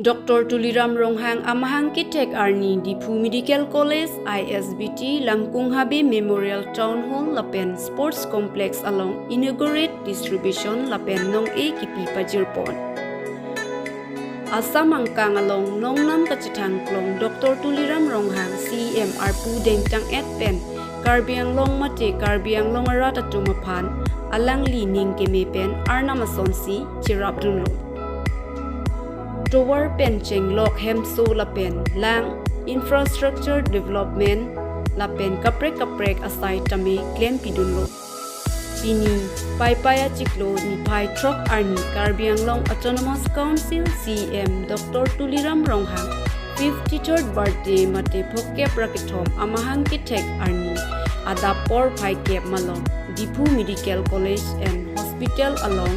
Dr. Tuliram Ronghang Amahang Kitek Arni Dipu Medical College ISBT Langkung Habi Memorial Town Hall Lapen Sports Complex along inaugurate distribution Lapen Nong A Kipi Pajirpon Asam Angkang along Nong Nam Kachitang Klong Dr. Tuliram Ronghang CM Arpu Dengtang Etpen Karbiang Long Mate Karbiang Long Arata Tumapan Alang Li Ning Kemepen Arnamasonsi Chirabdunlo Tower Pencheng Lok Hemso Lapen Lang Infrastructure Development Lapen Kaprek Asai Tame Klem Pidunlo Pini Paipaya Chiklo Ni Pai Trok Arni Karbiang Long Autonomous Council CM Dr. Tuliram Ronghang 53rd birthday Mate Phokke Prakitom Amahang Kitek Arni Adapor Pai Kep Malong Dipu Medical College and Hospital along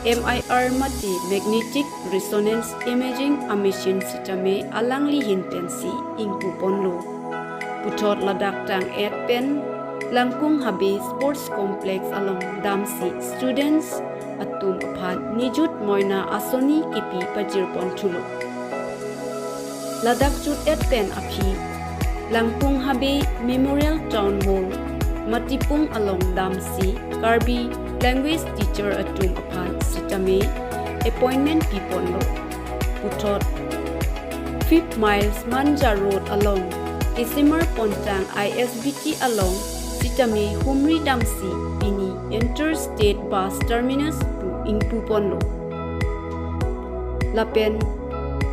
MIR Mati Magnetic Resonance Imaging Machine Sitame Alangli Hinpensi Ingpu Ponlo Putot Ladak Tang Pen Langkung Habi Sports Complex along Damsi Students Atum Apan Nijut Moina Asoni Kipi Pajirpon Tulo Ladak Jut Pen Api Langkung Habi Memorial Town Hall Matipung along Damsi Karbi Language Teacher Atum Apan Sitame Appointment Piponlo Putot 5 miles Manja Road along Isimar Pontang ISBT along Sitame Humri Damsi Pini Interstate Bus Terminus to Ingpuponlo Lapen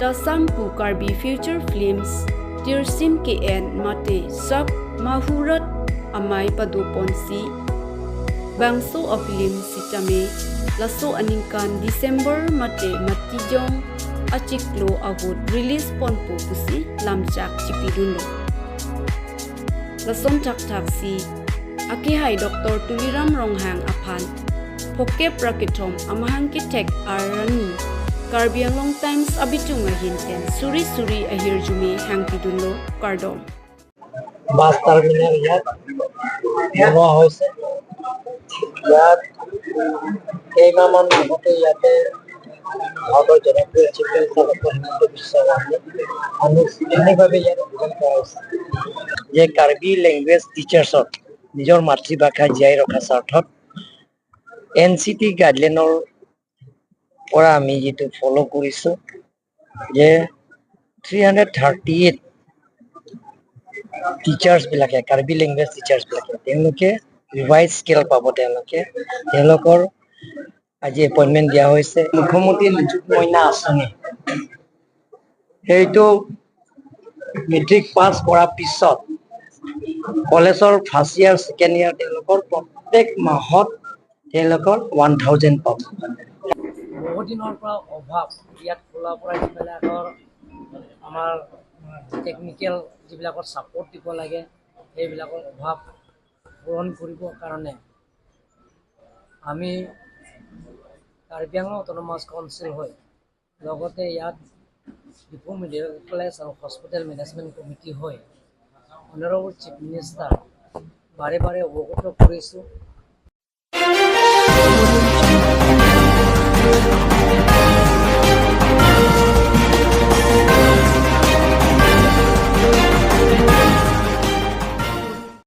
Tasampu Karbi Future Films Tirsim KN Mate Sak Mahurat Amai Paduponsi Bangso of Lim Sitame Laso Aningkan December Mate Matijong Achiklo Agud Release Ponpo Pusi Lamchak Chipidunlo Lason Tak Taksi Akihai Dr. Tuliram Ronghang Apan Phokke Prakitom Amahang Kitek Arani Karbiang Long Times Abitung Ahinten Suri Ahir Jume Hangpidunlo Kardom Bus terminal ইয়াত বনোৱা হৈছে ইয়াত কেইমাহমান আগতে ইয়াতে ভাৰতৰ জনপ্ৰিয় chief minister Himanta Biswa শৰ্মাই আনুষ্ঠানিকভাৱে ইয়াত উদ্বোধন কৰা হৈছে যে কাৰ্বি লেংগুৱেজ টিচাৰ্ছক নিজৰ মাতৃভাষা জীয়াই ৰখাৰ স্বাৰ্থত NCT গাইডলাইনৰ পৰা আমি যেটো ফলো কৰিছো যে 338 টিচাৰ্ছ বিলাকে কাৰ্বি লেংগুৱেজ টিচাৰ্ছ বিলাকে তেওঁলোকে ৰিভাইজ স্কিল পাব তেওঁলোকৰ আজি এপইন্টমেন্ট দিয়া হৈছে মুখ্যমন্ত্ৰী নিযুত মইনা আঁচনি সেইটো মেট্ৰিক পাছ কৰাৰ পিছত কলেজৰ ফাৰ্ষ্ট ইয়াৰ ছেকেণ্ড ইয়াৰ তেওঁলোকৰ প্ৰত্যেক মাহত তেওঁলোকৰ 1000 পাব বহুত দিনৰ পৰা অভাৱ ইয়াত খোলা পৰা যিবিলাকৰ আমাৰ টেকনিক্যাল যিবিলাকৰ সাপোৰ্ট দিব লাগে এইবিলাকৰ অভাৱ পূৰণ কৰিবৰ কাৰণে আমি কাৰ্বি আংলং অটোনমাস কাউন্সিল হয় লগতে ইয়াত ডিপু মেডিকেল কলেজ আৰু হস্পিটেল মেনেজমেন্ট কমিটি হয় অনাৰেবল চিফ মিনিষ্টাৰ বাৰে বাৰে অৱগত কৰিছো